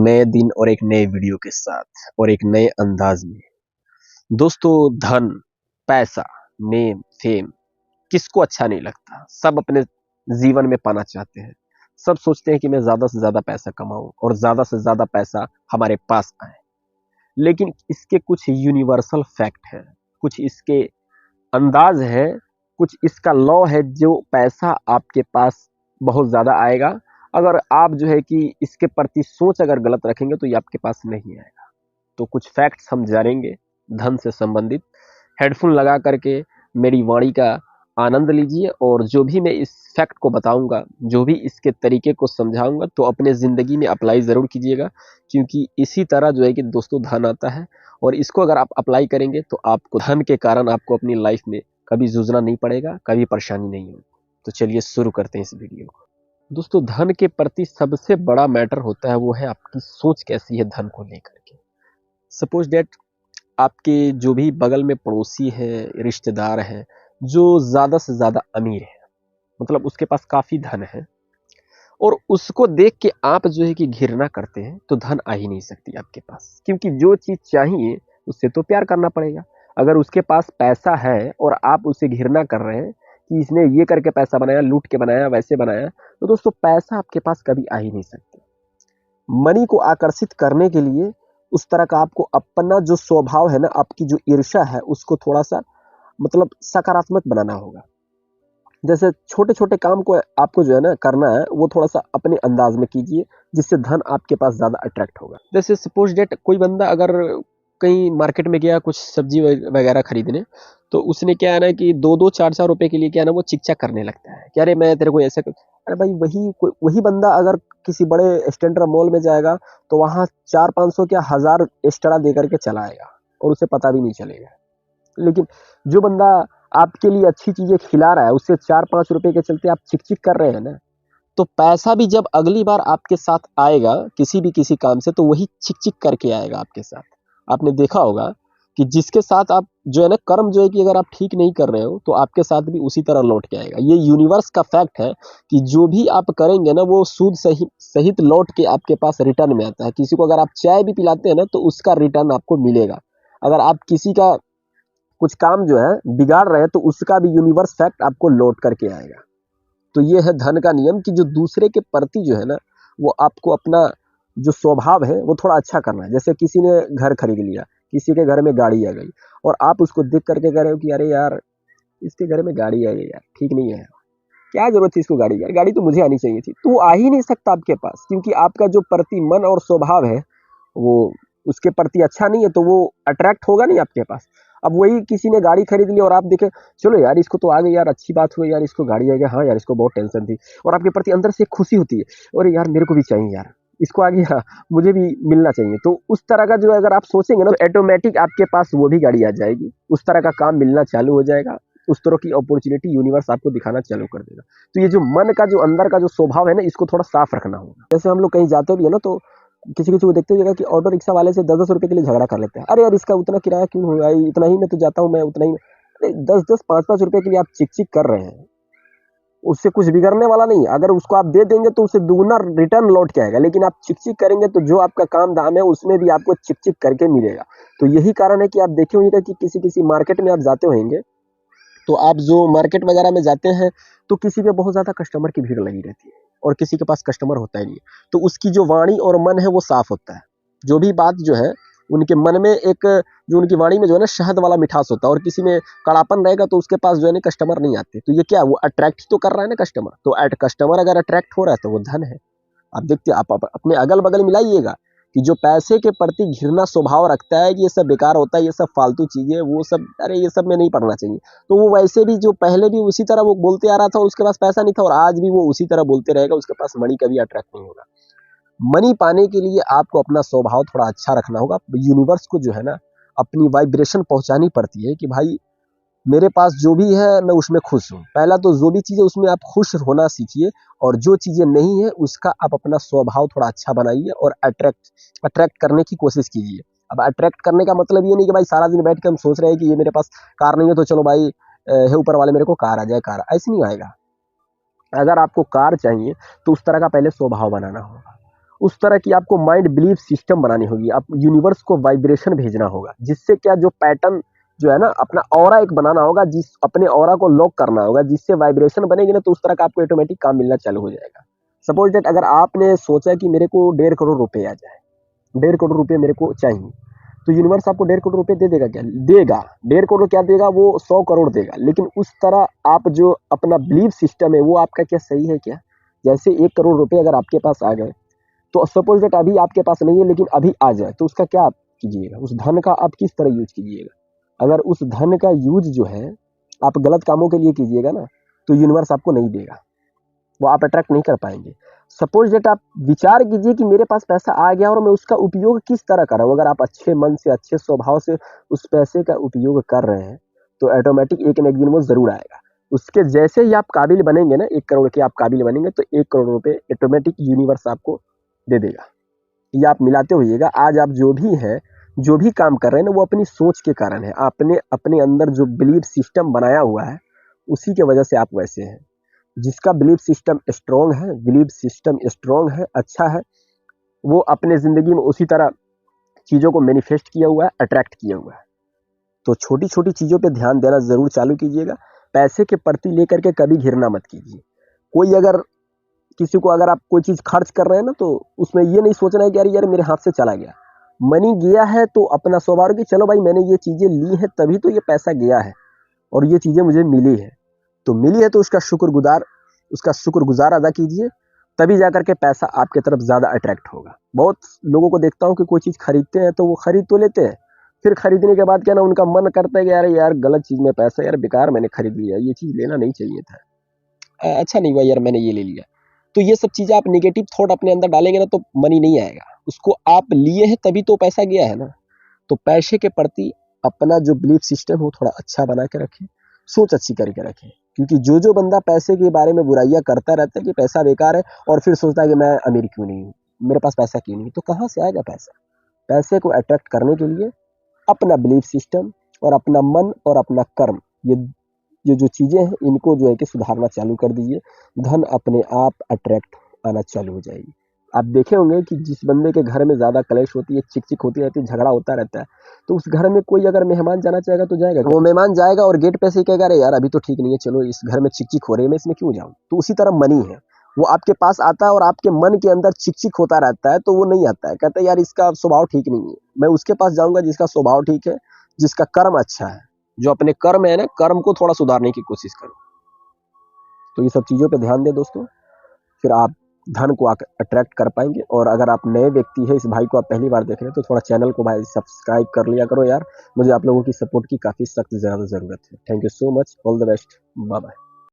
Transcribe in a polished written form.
नए दिन और एक नए वीडियो के साथ और एक नए अंदाज में। दोस्तों, धन, पैसा, नेम, फेम किसको अच्छा नहीं लगता। सब अपने जीवन में पाना चाहते हैं। सब सोचते हैं कि मैं ज्यादा से ज्यादा पैसा कमाऊं और ज्यादा से ज्यादा पैसा हमारे पास आए। लेकिन इसके कुछ यूनिवर्सल फैक्ट है, कुछ इसके अंदाज है, कुछ इसका लॉ है। जो पैसा आपके पास बहुत ज्यादा आएगा, अगर आप जो है कि इसके प्रति सोच अगर गलत रखेंगे तो ये आपके पास नहीं आएगा। तो कुछ फैक्ट्स हम जानेंगे धन से संबंधित। हेडफोन लगा करके मेरी वाणी का आनंद लीजिए, और जो भी मैं इस फैक्ट को बताऊंगा, जो भी इसके तरीके को समझाऊंगा, तो अपने ज़िंदगी में अप्लाई ज़रूर कीजिएगा, क्योंकि इसी तरह जो है कि दोस्तों धन आता है। और इसको अगर आप अप्लाई करेंगे तो आपको धन के कारण आपको अपनी लाइफ में कभी जूझना नहीं पड़ेगा, कभी परेशानी नहीं होगी। तो चलिए शुरू करते हैं इस वीडियो को। दोस्तों, धन के प्रति सबसे बड़ा मैटर होता है वो है आपकी सोच कैसी है धन को लेकर के। सपोज दैट आपके जो भी बगल में पड़ोसी है, रिश्तेदार है, जो ज़्यादा से ज़्यादा अमीर है, मतलब उसके पास काफ़ी धन है, और उसको देख के आप जो है कि घृणा करते हैं, तो धन आ ही नहीं सकती आपके पास। क्योंकि जो चीज़ चाहिए उससे तो प्यार करना पड़ेगा। अगर उसके पास पैसा है और आप उसे घृणा कर रहे हैं कि इसने ये करके पैसा बनाया, लूट के बनाया, वैसे बनाया, तो दोस्तों पैसा आपके पास कभी आ ही नहीं सकता। मनी को आकर्षित करने के लिए उस तरह का आपको अपना जो स्वभाव है ना, आपकी जो ईर्ष्या है, उसको थोड़ा सा मतलब सकारात्मक बनाना होगा। जैसे छोटे छोटे काम को आपको जो है ना करना है, वो थोड़ा सा अपने अंदाज में कीजिए, जिससे धन आपके पास ज्यादा अट्रैक्ट होगा। जैसे सपोज डेट कोई बंदा अगर कहीं मार्केट में गया कुछ सब्जी वगैरह खरीदने, तो उसने क्या है ना कि 2-2 4-4 रुपए के लिए क्या है ना वो चिकचा करने लगता है कि अरे मैं तेरे को ऐसे अरे भाई, वही बंदा अगर किसी बड़े स्टैंडर्ड मॉल में जाएगा, तो वहाँ 400-500 क्या 1000 एक्स्ट्रा दे करके चला आएगा और उसे पता भी नहीं चलेगा। लेकिन जो बंदा आपके लिए अच्छी चीजें खिला रहा है, उससे 4-5 रुपए के चलते आप चिक चिक कर रहे हैं ना, तो पैसा भी जब अगली बार आपके साथ आएगा किसी काम से, तो वही चिक चिक करके आएगा आपके साथ। आपने देखा होगा कि जिसके साथ आप जो है ना कर्म जो है कि अगर आप ठीक नहीं कर रहे हो, तो आपके साथ भी उसी तरह लौट के आएगा। ये यूनिवर्स का फैक्ट है कि जो भी आप करेंगे ना, वो सूद सहित लौट के आपके पास रिटर्न में आता है। किसी को अगर आप चाय भी पिलाते हैं ना, तो उसका रिटर्न आपको मिलेगा। अगर आप किसी का कुछ काम जो है बिगाड़ रहे हैं, तो उसका भी यूनिवर्स फैक्ट आपको लौट करके आएगा। तो ये है धन का नियम कि जो दूसरे के प्रति जो है ना, वो आपको अपना जो स्वभाव है वो थोड़ा अच्छा करना है। जैसे किसी ने घर खरीद लिया, किसी के घर में गाड़ी आ गई, और आप उसको देख करके कह रहे हो कि अरे यार, इसके घर में गाड़ी आ गई यार, ठीक नहीं है, क्या जरूरत थी इसको गाड़ी, यार गाड़ी तो मुझे आनी चाहिए थी। तो वो आ ही नहीं सकता आपके पास, क्योंकि आपका जो प्रति मन और स्वभाव है वो उसके प्रति अच्छा नहीं है, तो वो अट्रैक्ट होगा नहीं आपके पास। अब वही किसी ने गाड़ी खरीद ली और आप देखे, चलो यार इसको तो आ गई यार, अच्छी बात हुई यार, इसको गाड़ी आ गई, हाँ यार इसको बहुत टेंशन थी, और आपके प्रति अंदर से खुशी होती है, और यार मेरे को भी चाहिए यार, इसको आ गई, हाँ मुझे भी मिलना चाहिए। तो उस तरह का जो अगर आप सोचेंगे ना, तो ऑटोमेटिक आपके पास वो भी गाड़ी आ जाएगी, उस तरह का काम मिलना चालू हो जाएगा, उस तरह की अपॉर्चुनिटी यूनिवर्स आपको दिखाना चालू कर देगा। तो ये जो मन का जो अंदर का जो स्वभाव है ना, इसको थोड़ा साफ रखना होगा। जैसे हम लोग कहीं जाते भी है ना, तो किसी किसी को देखते हुए कि ऑटो रिक्शा वाले से 10-10 रुपए के लिए झगड़ा कर लेते हैं। अरे यार इसका उतना किराया क्यों हुआ, इतना ही में तो जाता हूँ मैं, उतना ही में। अरे 10-10 5-5 रुपए के लिए आप चिक चिक कर रहे हैं, उससे कुछ बिगड़ने वाला नहीं। अगर उसको आप दे देंगे तो उसे दुगना रिटर्न लौट के आएगा, लेकिन आप चिक चिक करेंगे तो जो आपका काम दाम है उसमें भी आपको चिक चिक करके मिलेगा। तो यही कारण है कि आप देखे होंगे कि किसी किसी मार्केट में आप जाते होंगे, तो आप जो मार्केट वगैरह में जाते हैं, तो किसी पे बहुत ज़्यादा कस्टमर की भीड़ लगी रहती है और किसी के पास कस्टमर होता ही नहीं। तो उसकी जो वाणी और मन है वो साफ होता है। जो भी बात जो है उनके मन में एक, जो उनकी वाणी में जो है ना शहद वाला मिठास होता है, और किसी में कड़ापन रहेगा तो उसके पास जो है ना कस्टमर नहीं आते। तो ये क्या, वो अट्रैक्ट तो कर रहा है ना कस्टमर। तो कस्टमर अगर अट्रैक्ट हो रहा है तो वो धन है। आप देखते, आप अपने अगल बगल मिलाइएगा कि जो पैसे के प्रति घृणा स्वभाव रखता है कि ये सब बेकार होता है, ये सब फालतू चीजें, वो सब अरे ये सब में नहीं पढ़ना चाहिए, तो वो वैसे भी जो पहले भी उसी तरह वो बोलते आ रहा था, उसके पास पैसा नहीं था, और आज भी वो उसी तरह बोलते रहेगा, उसके पास मनी कभी अट्रैक्ट नहीं होगा। मनी पाने के लिए आपको अपना स्वभाव थोड़ा अच्छा रखना होगा। यूनिवर्स को जो है ना अपनी वाइब्रेशन पहुंचानी पड़ती है कि भाई मेरे पास जो भी है मैं उसमें खुश हूँ। पहला तो जो भी चीज़ें उसमें आप खुश होना सीखिए, और जो चीज़ें नहीं है उसका आप अपना स्वभाव थोड़ा अच्छा बनाइए और अट्रैक्ट करने की कोशिश कीजिए। अब अट्रैक्ट करने का मतलब ये नहीं कि भाई सारा दिन बैठ के हम सोच रहे हैं कि ये मेरे पास कार नहीं है तो चलो भाई हे ऊपर वाले मेरे को कार आ जाए, कार ऐसे नहीं आएगा। अगर आपको कार चाहिए तो उस तरह का पहले स्वभाव बनाना होगा, उस तरह की आपको माइंड बिलीफ सिस्टम बनानी होगी। आप यूनिवर्स को वाइब्रेशन भेजना होगा, जिससे क्या जो पैटर्न जो है ना अपना ऑरा एक बनाना होगा, जिस अपने ऑरा को लॉक करना होगा, जिससे वाइब्रेशन बनेगी ना तो उस तरह का आपको ऑटोमेटिक काम मिलना चालू हो जाएगा। सपोज दैट अगर आपने सोचा कि मेरे को 1.5 करोड़ रुपए आ जाए, 1.5 करोड़ रुपए मेरे को चाहिए, तो यूनिवर्स आपको 1.5 करोड़ रुपए दे देगा क्या? देगा। 1.5 करोड़ क्या देगा? वो 100 करोड़ देगा। लेकिन उस तरह आप जो अपना बिलीफ सिस्टम है वो आपका क्या सही है क्या? जैसे 1 करोड़ रुपए अगर आपके पास आ गए, तो सपोज दैट अभी आपके पास नहीं है लेकिन अभी आ जाए, तो उसका क्या आप कीजिएगा? उस धन का आप किस तरह यूज कीजिएगा? अगर उस धन का यूज जो है आप गलत कामों के लिए कीजिएगा ना, तो यूनिवर्स आपको नहीं देगा, वो आप अट्रैक्ट नहीं कर पाएंगे। सपोज दैट आप विचार कीजिए कि मेरे पास पैसा आ गया और मैं उसका उपयोग किस तरह कर रहा हूँ। अगर आप अच्छे मन से, अच्छे स्वभाव से उस पैसे का उपयोग कर रहे हैं, तो ऑटोमेटिक एक न एक दिन वो जरूर आएगा। उसके जैसे ही आप काबिल बनेंगे ना, 1 करोड़ के आप काबिल बनेंगे, तो 1 करोड़ रुपए ऑटोमेटिक यूनिवर्स आपको दे देगा। ये आप मिलाते होइएगा। आज आप जो भी है, जो भी काम कर रहे हैं ना, वो अपनी सोच के कारण है। आपने अपने अंदर जो बिलीफ सिस्टम बनाया हुआ है, उसी के वजह से आप वैसे हैं। जिसका बिलीफ सिस्टम स्ट्रॉन्ग है, बिलीफ सिस्टम स्ट्रॉन्ग है, अच्छा है, वो अपने ज़िंदगी में उसी तरह चीज़ों को मैनिफेस्ट किया हुआ है, अट्रैक्ट किया हुआ है। तो छोटी-छोटी चीज़ों पे ध्यान देना ज़रूर चालू कीजिएगा। पैसे के प्रति लेकर के कभी घिरना मत कीजिए। कोई अगर किसी को अगर आप कोई चीज़ खर्च कर रहे हैं ना, तो उसमें ये नहीं सोचना है कि यार मेरे हाथ से चला गया। मनी गया है तो अपना स्वभाव कि चलो भाई मैंने ये चीज़ें ली हैं तभी तो ये पैसा गया है और ये चीज़ें मुझे मिली है। तो मिली है तो उसका शुक्रगुजार अदा कीजिए, तभी जाकर के पैसा आपके तरफ ज़्यादा अट्रैक्ट होगा। बहुत लोगों को देखता हूँ कि कोई चीज़ खरीदते हैं तो वो खरीद तो लेते हैं, फिर खरीदने के बाद क्या ना उनका मन करता है कि यार यार गलत चीज़ में पैसा, यार बेकार मैंने खरीद लिया, ये चीज़ लेना नहीं चाहिए था, अच्छा नहीं हुआ यार मैंने ये ले लिया। तो ये सब चीज़ें आप नेगेटिव थॉट अपने अंदर डालेंगे ना, तो मनी नहीं आएगा। उसको आप लिए हैं तभी तो पैसा गया है ना। तो पैसे के प्रति अपना जो बिलीफ सिस्टम है वो थोड़ा अच्छा बना के रखें, सोच अच्छी करके रखें। क्योंकि जो बंदा पैसे के बारे में बुराइयां करता रहता है कि पैसा बेकार है, और फिर सोचता है कि मैं अमीर क्यों नहीं हूँ, मेरे पास पैसा क्यों नहीं, तो कहाँ से आएगा पैसा? पैसे को अट्रैक्ट करने के लिए अपना बिलीफ सिस्टम और अपना मन और अपना कर्म, ये जो चीज़ें हैं इनको जो है कि सुधारना चालू कर दीजिए। धन अपने आप अट्रैक्ट आना चालू हो जाएगी। आप देखे होंगे कि जिस बंदे के घर में ज़्यादा कलेश होती है, चिक-चिक होती रहती है, झगड़ा होता रहता है, तो उस घर में कोई अगर मेहमान जाना चाहेगा तो जाएगा क्या? वो मेहमान जाएगा और गेट पे से ही कहेगा अरे यार अभी तो ठीक नहीं है, चलो इस घर में चिक-चिक हो रही है, मैं इसमें क्यों जाऊँ? तो उसी तरह मनी है, वो आपके पास आता है और आपके मन के अंदर चिक-चिक होता रहता है, तो वो नहीं आता है। कहता है यार इसका स्वभाव ठीक नहीं है, मैं उसके पास जाऊँगा जिसका स्वभाव ठीक है, जिसका कर्म अच्छा है। जो अपने कर्म है ना, कर्म को थोड़ा सुधारने की कोशिश करो। तो ये सब चीज़ों पे ध्यान दें दोस्तों, फिर आप धन को अट्रैक्ट कर पाएंगे। और अगर आप नए व्यक्ति हैं, इस भाई को आप पहली बार देख रहे हैं, तो थोड़ा चैनल को भाई सब्सक्राइब कर लिया करो यार। मुझे आप लोगों की सपोर्ट की काफ़ी सख्त ज़्यादा ज़रूरत है। Thank you so much, all the best, bye bye.